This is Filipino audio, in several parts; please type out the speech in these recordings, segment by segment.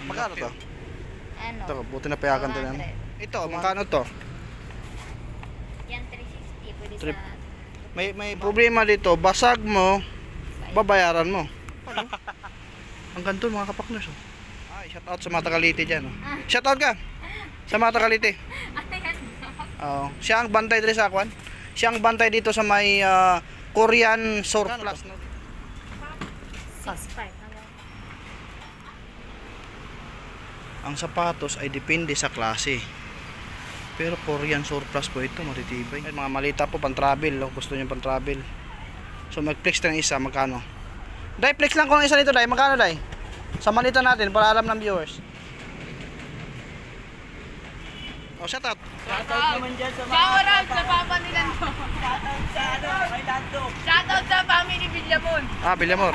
Magkano to? Ano? Ito, buti na payagan to yan. 200. Ito, magkano to? Yan 360 pwede Trip. sa May problema dito, basag mo, babayaran mo. Ano? Ang ganito mga kapakners. Oh. Ay, shout out sa mga tagalite dyan. Oh. Shout out ka sa mga tagalite. Oh, siya ang bantay dito sa Akwan. Siya ang bantay dito sa may Korean surplus. 6.5. Ang sapatos ay depende sa klase. Pero Korean surplus po ito, matitibay. Ay, mga malita po pang travel, oh. Gusto niyo pang travel. So mag-flex ng isa, magkano? Dai, flex lang ko ng isa nito, Dai. Magkano, Dai? Sa malita natin para alam ng viewers. Oh, shout out. Shoutout naman dyan sa mga... Shoutout sa papa nila to. Shoutout sa ano, kay Lando. Shoutout sa family Villamon. Ah, Villamor.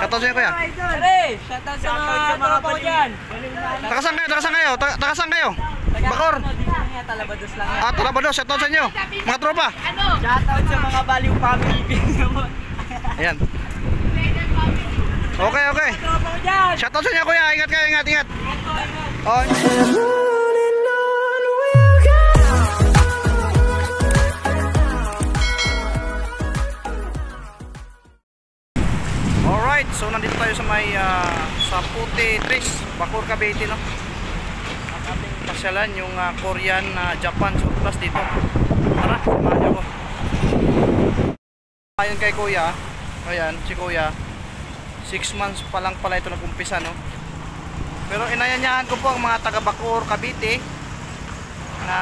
Shout out sa inyo, kuya. Pare, shoutout sa mga tropa ko dyan. Takasan kayo, takasan kayo. Takasan kayo. Bakor. Talabados lang. Ah, Talabados, shout out sa inyo. Mga tropa. Ano? Shoutout sa mga baliw family Villamon. Ayan. Okay, okay. Tropa ko dyan. Shout out sa inyo, kuya. Ingat kayo, ingat, ingat. Oh. Alright, so nandito tayo sa may sa Puti Tris, Bacoor, Cavite, no? Ang ating pasyalan yung Korean Japan surplus dito. Tara, samahan niyo ko. Ayon kay kuya, ayan, si kuya 6 months pa lang pala ito nag-umpisa, no? Pero inayanyahan ko po ang mga taga Bacoor, Cavite na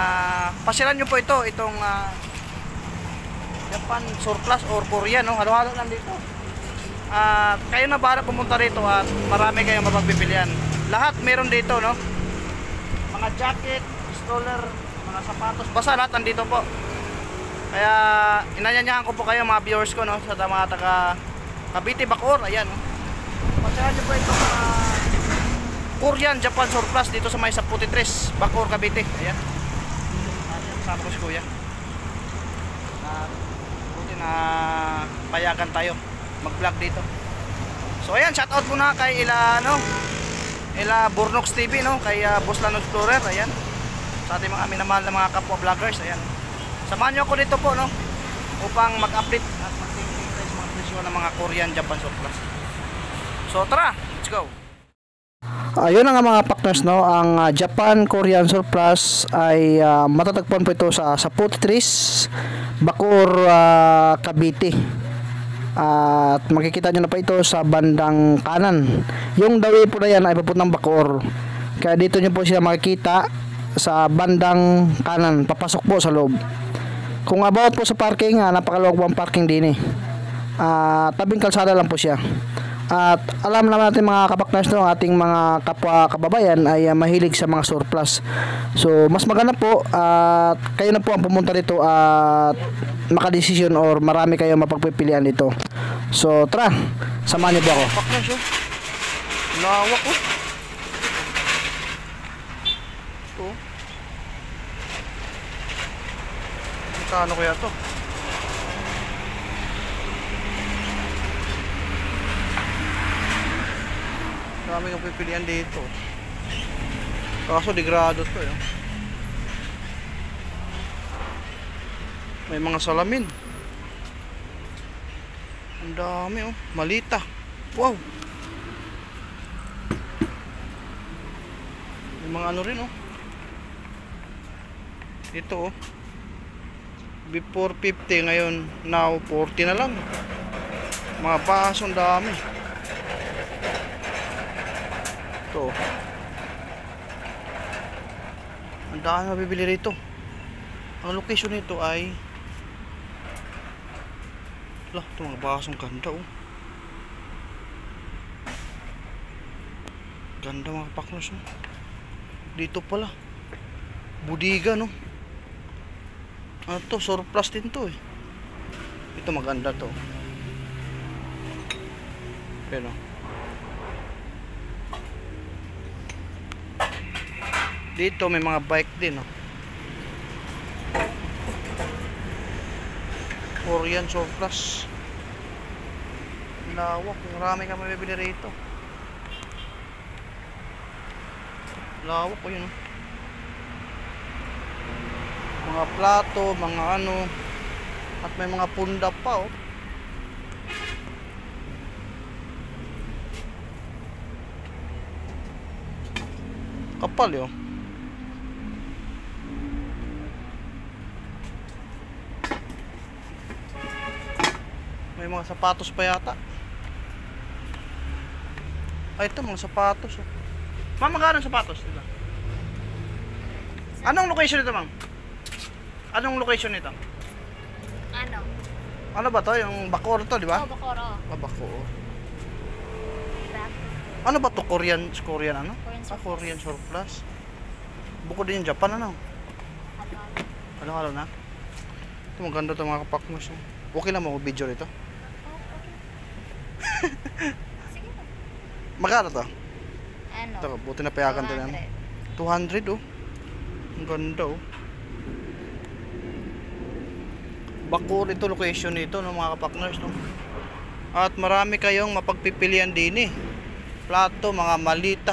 pasyalan nyo po itong Japan surplus or Korean, no? Halo-halo lang dito. Kayo na bahala pumunta rito at marami kayong mapagpipilian. Lahat meron dito, no? Mga jacket, stroller, mga sapatos, basta lahat nandito po. Kaya inanyanyahan ko po kayo mga viewers ko, no, sa mga taga Cavite, Bacoor, ayan, no? Pasyahan nyo po itong Korean Japan surplus dito sa may sa Puti Tris, Bacoor, Cavite, ayan. Kasama ko si kuya. Buti na payagan tayo mag-vlog dito. So ayan, shout out muna kay ila Burnox TV, no, kay Boss Lano Explorer, ayan. Sa ating mga minamahal na mga kapwa vloggers, ayan. Samahan niyo ako dito po, no, upang mag-update at mag-tingin tayo sa mga presyo ng mga Korean Japan surplus. So tara, let's go. Ayun nga mga partners, no, ang Japan Korean surplus ay matatagpuan po ito sa Puti Tris, Bacoor, Cavite. At makikita nyo na pa ito sa bandang kanan. Yung dawi po na yan ay papuntang Bacoor. Kaya dito nyo po sila makikita sa bandang kanan, papasok po sa loob. Kung about po sa parking, napakaluwag po ang parking din, tabing kalsada lang po siya. At alam naman natin mga kapakners, no, ating mga kapwa kababayan ay mahilig sa mga surplus. So mas maganda po at kayo na po ang pumunta dito at makadesisyon or marami kayong mapagpipilian dito. So tara, samahan niyo po ako. Kapakners, oh. Lawak, oh. Ito. Magkano kaya to? Dami kang pipilian dito. Kaso degrado to, eh. May mga salamin. Ang dami, oh. Malita. Wow. May mga ano rin, oh. Ito, oh. Before 50, ngayon now 40 na lang. Mga baso, ang dami. Ito. Ang dami mabibili rito. Ang location nito ay ito mga basong ganda, oh. Ganda mga paknos, oh. Dito pala budiga, no. Ano to, surplus din to, eh. Ito maganda to. Pero dito may mga bike din, oh. Korean surplus. Lawak, marami kang mabibili rito. Lawak ko yun. Oh. Mga plato, mga ano. At may mga punda pa oh. Kapal yun. May mga sapatos pa yata. Ay, ito mga sapatos. Oh. Ma'am, magkano ang sapatos? Diba? Anong location nito, ma'am? Anong location nito? Ano? Ano ba to? Yung Bacoor to, di ba? Oh, Bacoor, oh. Ah, Bacoor. Diba? Ano ba to? Korean ano? Korean surplus. Korean surplus. Bukod din yung Japan, ano? Halo-halo. Halo-halo na. Ito maganda ito mga kapaknos. Okay lang mo video nito. Oh, okay. Sige po. Magkano to? Ano? Ito, buti na payagan to yan. 200 oh. Ang ganda oh. Bacoor ito location nito no mga kapakners no. At marami kayong mapagpipilian din eh. Plato, mga malita.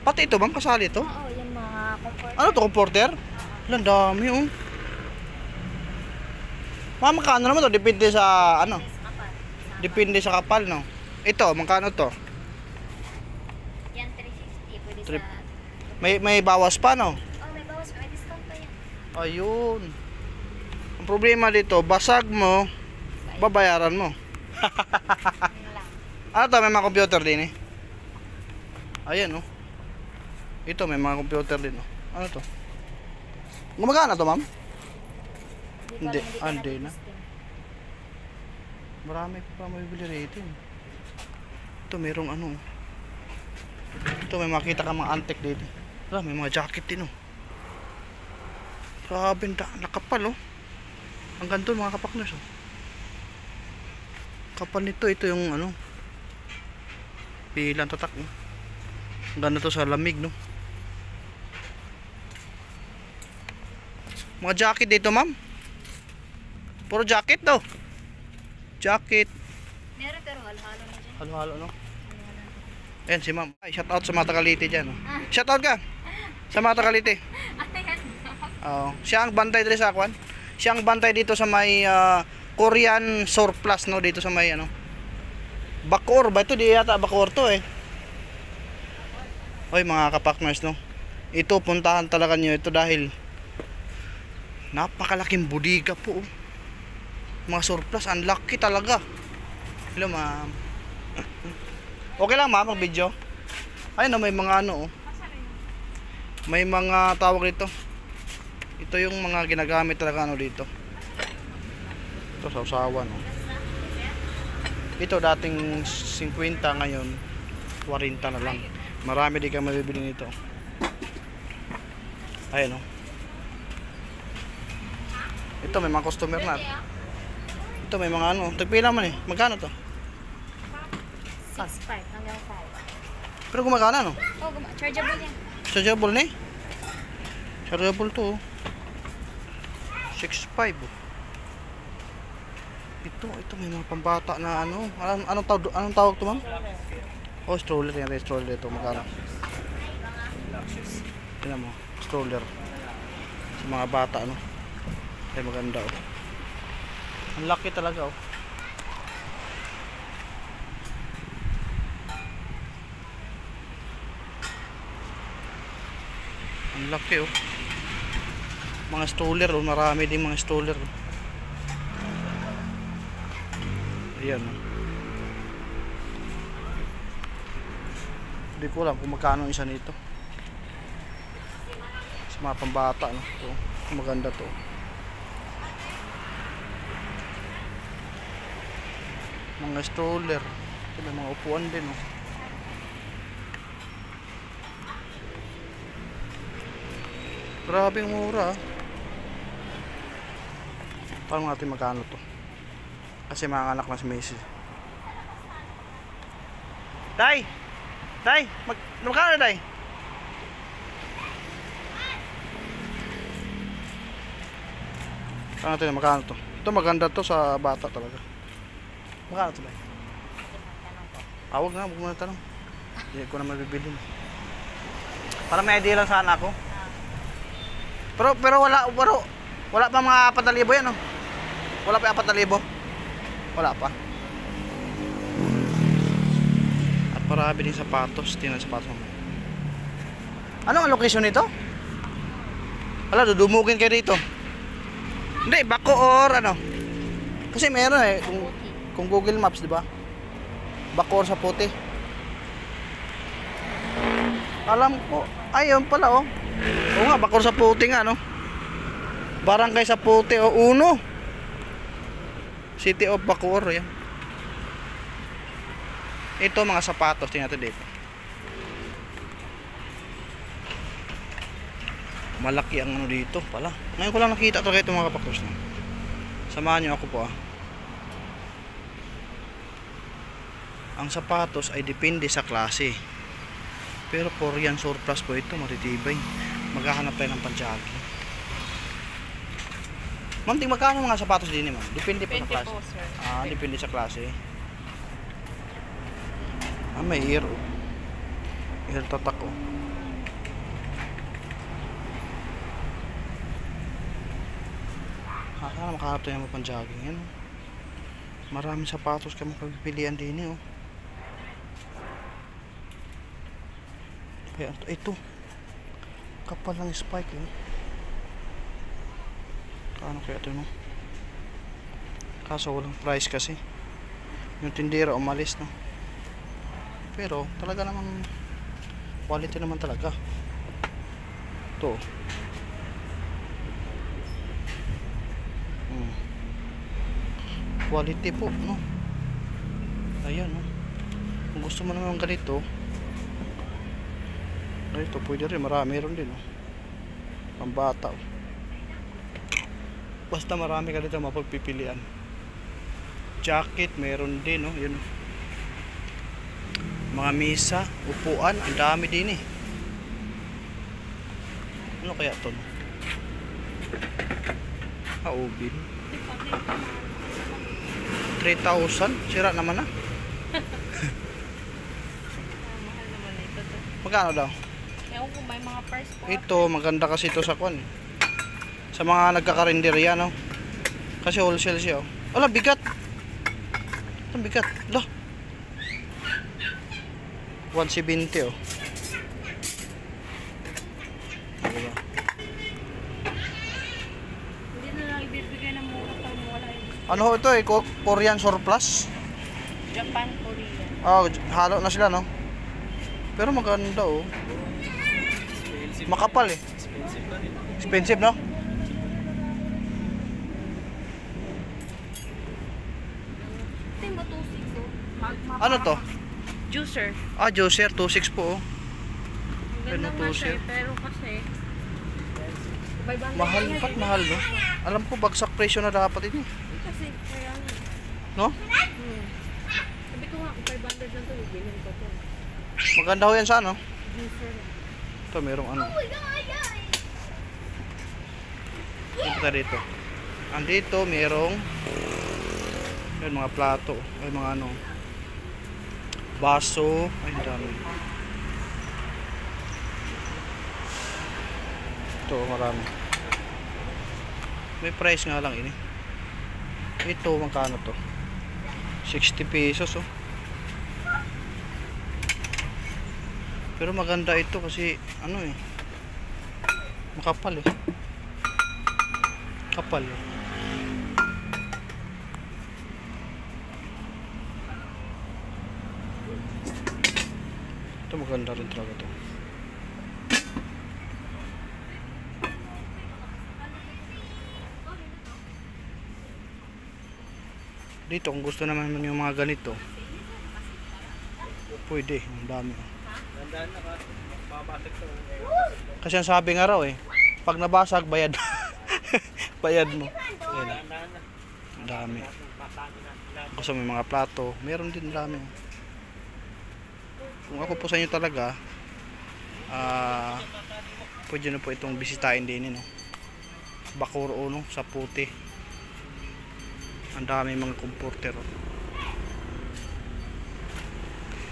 Pati ito bang kasali ito? Oo, yung mga comfort. Ano to, comforter? Ang dami oh. Magkano naman to? Depende sa ano? Depende sa kapal no. Ito, magkano to? Yan, 350. Pwede Trip. sa... May bawas pa no? Oh, may bawas. May discount pa yan. Ayun. Ang problema dito, basag mo, babayaran mo. Yun lang. Ano to, may mga computer din eh. Ayan oh. Ito may mga computer din oh. Ano to? Gumagana to, ma'am? Hindi, hindi na. Marami pa mabibili rito. Ito merong ano. Ito may makita ka mga antique dito. Wala, may mga jacket din oh. Grabe, nakapal oh. Ang ganito mga kapakners oh. Kapal nito, ito yung ano. Pilang tatak no. Ang ganda to sa lamig no. Mga jacket dito ma'am. Puro jacket to. Jacket. Meron pero halo-halo na dyan. Halo-halo no. Ayan si ma'am. Ay, shout out sa mga Tagalite dyan. Oh. Shout out ka. Sa mga Tagalite. Oo. Siya ang bantay dito sa Akwan. Siya ang bantay dito sa may Korean surplus no. Dito sa may ano. Bacoor ba? Ito di yata Bacoor to eh. Oy mga kapakners no. Ito puntahan talaga nyo ito dahil napakalaking budiga po. Oh. Mga surplus. Ang laki talaga. Hello ma'am. Okay lang ma'am mag video. Ayun no, may mga ano oh. May mga tawag dito. Ito yung mga ginagamit talaga ano dito. Ito sa usawan oh. Ito dating 50 ngayon 40 na lang. Marami di ka mabibili nito. Ayun oh. Ito may mga customer na. Ito may mga ano. Tagpila man eh. Magkano to? 6.5 hanggang 5. Pero gumagana no? Oh, chargeable yan. Chargeable ni? Chargeable to. 6.5. Ito may mga pambata na ano. Anong tawag to ma'am? Oh, stroller yan. Stroller ito. Magkano? Tingnan mo. Stroller. Sa mga bata ano. Ay maganda oh. Ang laki talaga oh. Ang laki oh. Mga stroller oh, marami din mga stroller oh. Ayan oh. Hindi ko alam kung magkano isa nito. Sa mga pambata no. Ito, maganda to. Mga stroller. Ito may mga upuan din oh. Grabe ang mura. Paano natin magkano to? Kasi mga anak na si Macy. Day! Day! Magkano na Day? Paano natin magkano to? Ito maganda to sa bata talaga. Magkano to Day? Huwag na, huwag mo na tanong. Hindi ko na mabibili. Para may idea lang sana ako. Pero wala pa mga 4,000 yan, no? Wala pa 4,000. Wala pa. At marami din sapatos. Tingnan sapatos mo. Anong ang location nito? Wala, dudumugin kayo dito. Hindi, Bako or ano? Kasi meron eh, kung Google Maps, di ba? Bako or sa puti. Alam ko, ayun pala oh. Oo nga, Bako or sa puti nga, no? Barangay sa puti, oh, Uno. City of Bacoor, yan. Ito mga sapatos, tingnan natin dito. Malaki ang ano dito pala. Ngayon ko lang nakita talaga itong mga kapaktos na. Samahan nyo ako po ah. Ang sapatos ay depende sa klase. Pero Korean surplus po ito, matitibay. Maghahanap tayo ng panjagi. Ma'am, magkano mga sapatos din ma'am? Depende po sa klase. po, sir. Ah, depende sa klase. Ah, may ear. Ear tatak oh. Sana makahanap tayo ng panjogging yan. Maraming sapatos kami pagpipilian din eh oh. Kaya ito kapal ng spike eh. Kano kaya ito no? Kaso walang price kasi. Yung tindera umalis no. Pero talaga naman quality naman talaga. Ito. Quality po no. Ayan no. Kung gusto mo naman ganito, pwede rin, meron din oh. Pambata oh. Basta marami ka dito mapagpipilian. Jacket meron din oh, yun. Mga misa, upuan, ang dami din eh. Ano kaya to no? Ubin 3,000, sira naman ah. Mahal naman ito. Magkano daw? Ewan ko, may mga price po. Ito, maganda kasi ito sa kwan. Sa mga nagkakarinderya, no? Kasi wholesale siya, oh. Wala, bigat. Ang bigat. Lah. 170, oh. Diba? Hindi na lang ibibigay ng mura pag wala yung Ano ho ito eh? Korean surplus? Japan, Korea. Oh, halo na sila, no? Pero maganda, oh. Makapal, eh. Expensive, no? Ito yung 2.6 oh. Ano to? Juicer. Ah, juicer, 2.6 po, oh. Ang ganda Ano, nga juicer? siya, pero kasi Mahal pa, mahal, no? Alam ko, bagsak presyo na dapat ito. kasi kaya nga. No? Sabi ko nga, kung 500 lang ito, bilhin ko ito. Maganda ho yan sa ano? Juicer. Ito, merong ano. Punta dito. Andito, merong yun, mga plato. Ay, mga ano. Baso. Ay, ang dami. Ito, marami. May price nga lang ini. Ito, magkano to? 60 pesos, oh. Pero maganda ito kasi ano eh, makapal eh, kapal eh. Ito maganda rin talaga to. Dito kung gusto naman yung mga ganito, pwede, ang dami oh. Kasi ang sabi nga raw eh, pag nabasag bayad. Bayad mo. Ayan. Ang dami. Gusto mo yung mga plato, meron din dami. Kung ako po sa inyo talaga, pwede na po itong bisitahin din no? Bacoor no? Sa puti. Ang dami mga comforter.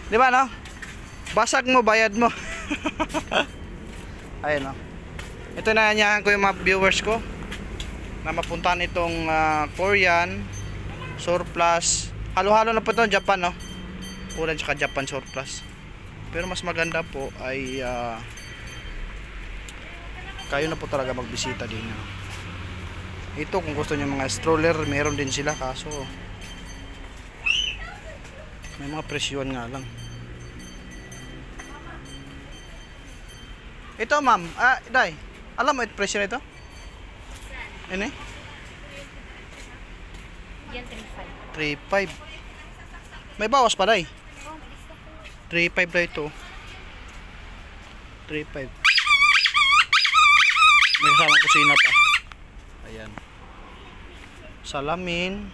Di ba no? Basag mo, bayad mo. Ayan, oh. Ito na niyahan ko yung mga viewers ko na mapuntahan itong Korean surplus. Halo-halo na po ito, Japan, no? Korean tsaka Japan surplus. Pero mas maganda po ay kayo na po talaga magbisita din, no? Ito kung gusto niyo mga stroller, meron din sila, kaso may mga presyon nga lang. Ito ma'am, Day, alam mo ito presyo nito? Ano eh? Yan, 3.5. 3.5. May bawas pa, Day. 3.5 na ito. 3.5. May kasamang kusina pa. Ayan. Salamin.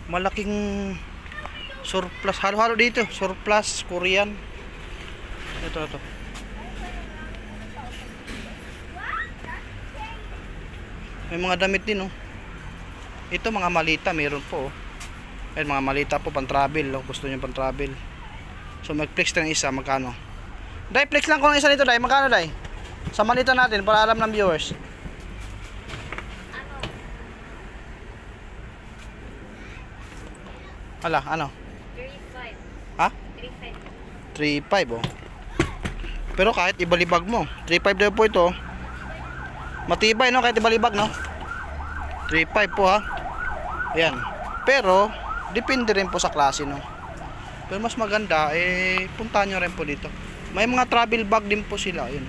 Malaking surplus. Halo-halo dito. Surplus Korean. Ito. May mga damit din, oh. Ito mga malita, meron po, oh. Ayan, mga malita po pang travel, oh. Gusto niyo pang travel. So mag-flex ng isa, magkano? Dai, flex lang ko ng isa nito, Dai. Magkano, Dai? Sa malita natin para alam ng viewers. Ala, ano? 3.5. Ha? 3.5. 3.5, oh. Pero kahit ibalibag mo, 3.5 daw po ito, oh. Matibay, no? Kahit ibalibag, no? 3.5 po, ha? Ayan. Pero depende rin po sa klase, no? Pero mas maganda, puntahan nyo rin po dito. May mga travel bag din po sila. Ayan.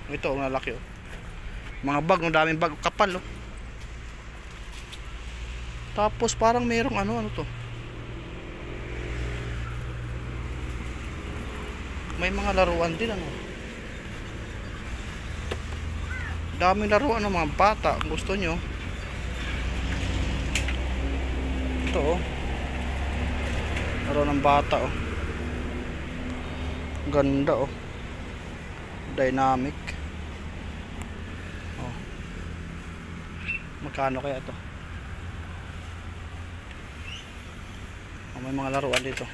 Ito, ang lalaki, oh. Mga bag, no? Daming bag, kapal, oh. Tapos parang mayroong ano to. May mga laruan din, ano. Daming laruan ng mga bata kung gusto nyo. Ito, oh. Laruan ng bata, oh. Ganda, oh. Dynamic. Oh. Magkano kaya ito? Oh, may mga laruan dito.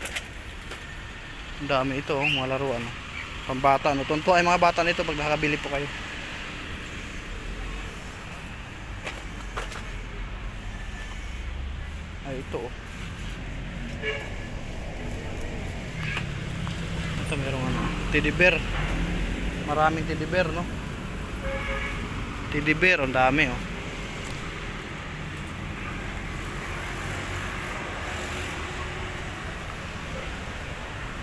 Ang dami ito, oh, mga laruan, oh. Pambata, no? Tuntua ay mga bata nito pag nakabili po kayo. Ay, ito, oh. Ito merong ano, teddy bear. Maraming teddy bear, no? Teddy bear, ang dami, oh.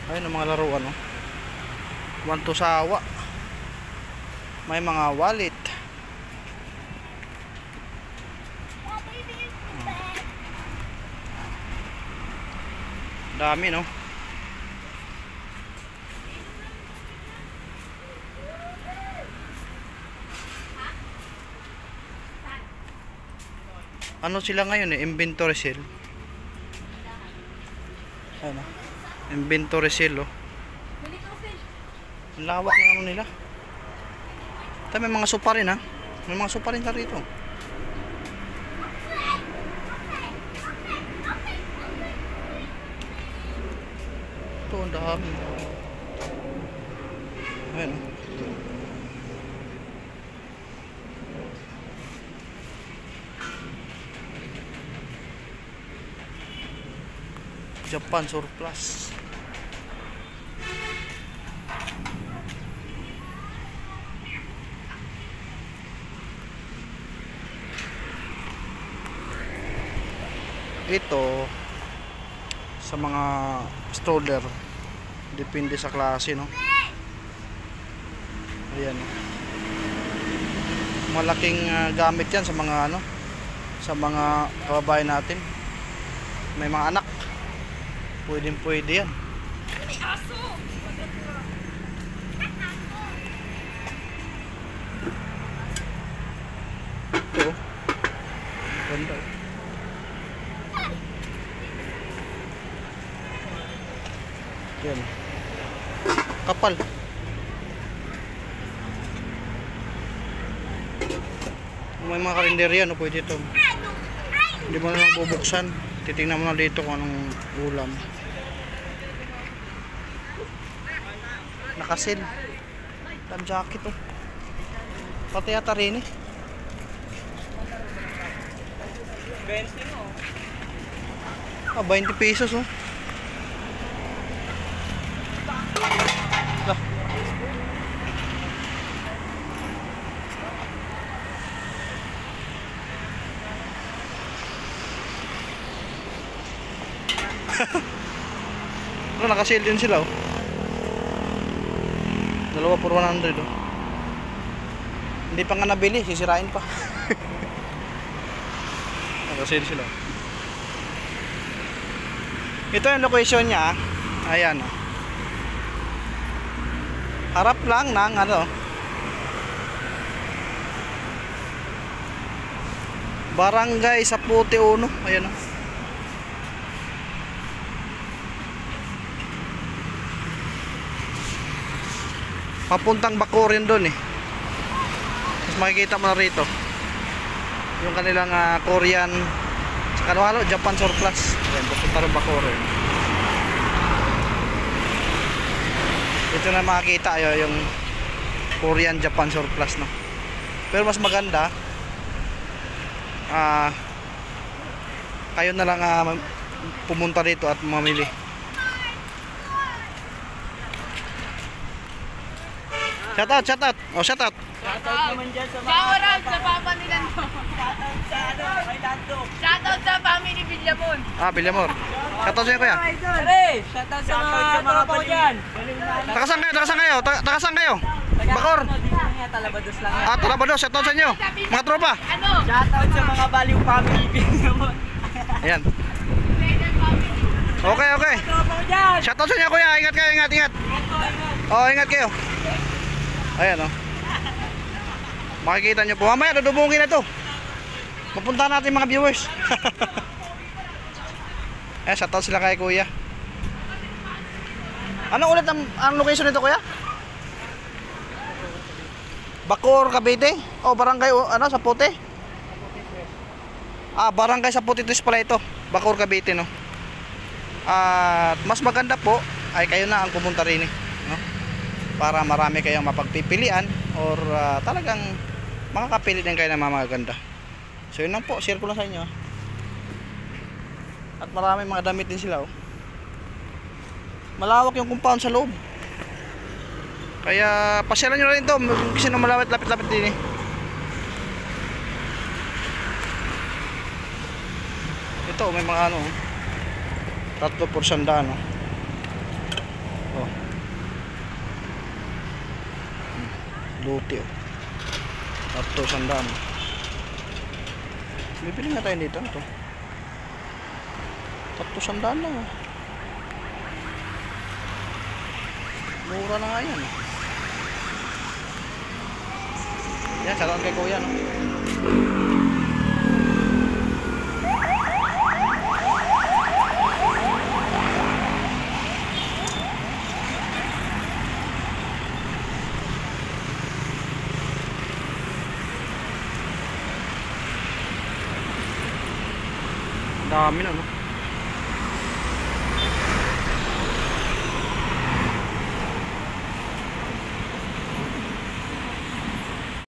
Ayun ang mga laruan, no? Wanto sawa. May mga wallet. Dami, no? Ano sila ngayon, inventory sale. Ano? Inventory sale, oh. Ang lawak ng ano nila. Ito, may mga sopa rin, ha? May mga sopa rin rito. Ito, ang dami. Ayan, oh. Japan surplus. Ito sa mga stroller, depende sa klase, no? Ayan, malaking gamit yan sa mga ano, sa mga kababayan natin. May mga anak, pwede yan. Ito, ganda, oh. Yan. Kapal. Kung may mga karinderya, no, pwede ito. Hindi mo na lang bubuksan. Titingnan mo na dito kung anong ulam. Nakasil. Tam jacket oh. Pati yata rin eh. 20 no? Ah, 20 pesos oh. Lah. Ano, naka-sale din sila oh. Dalawa for 100 oh. Hindi pa nga nabili, sisirain pa. Naka-sale sila. Ito yung location niya. Ayan oh. Harap lang ng ano, Barangay Saputi Uno. Ayan oh. Papuntang Bacorin doon eh. Mas makikita mo na rito yung kanilang Korean saka ano, Japan surplus. Ayan, papunta rin Bacorin. Ito na makikita yung Korean Japan surplus no. Pero mas maganda kayo na lang pumunta dito at mamili. Shout out. Oh, shout out. Shoutout naman dyan sa mga... Shoutout sa papa nila no. Shoutout sa ano, kay Lando. Shoutout sa family Villamon. Villamor. Shout out sa inyo kuya. Pare, shoutout sa mga ko dyan. Takasan kayo? Bacor. Talabados lang yan. Talabados. Shout out sa inyo. Mga tropa. Ano? Shoutout sa mga baliw family Villamon. Ayan. Okay. Tropa ko dyan. Shout out sa inyo kuya. Ingat kayo, ingat. Oh, ingat kayo. Ayan oh. Makikita nyo po. Mamaya dudubungin na to. Pupunta natin mga viewers. Ayan, shoutout sila kay kuya. Ano ulit ang location nito kuya? Bacor, Cavite? O barangay Saputi? Barangay Saputi pala ito. Bacor, Cavite no. At mas maganda po ay kayo na ang pumunta rin eh, no? Para marami kayong mapagpipilian or talagang makakapili din kayo ng mga maganda. So yun lang po, share ko lang sa inyo. At marami mga damit din sila oh. Malawak yung compound sa loob. Kaya pasyalan nyo rin ito kasi nung malawit lapit-lapit din eh. Ito may mga ano 3 por sandaan oh. Luti oh. 3 sandaan. Bibili nga tayo dito ito. 3 sandaan lang oh. Mura na nga yan. Yan, shoutout kay kuya no. Dami na no.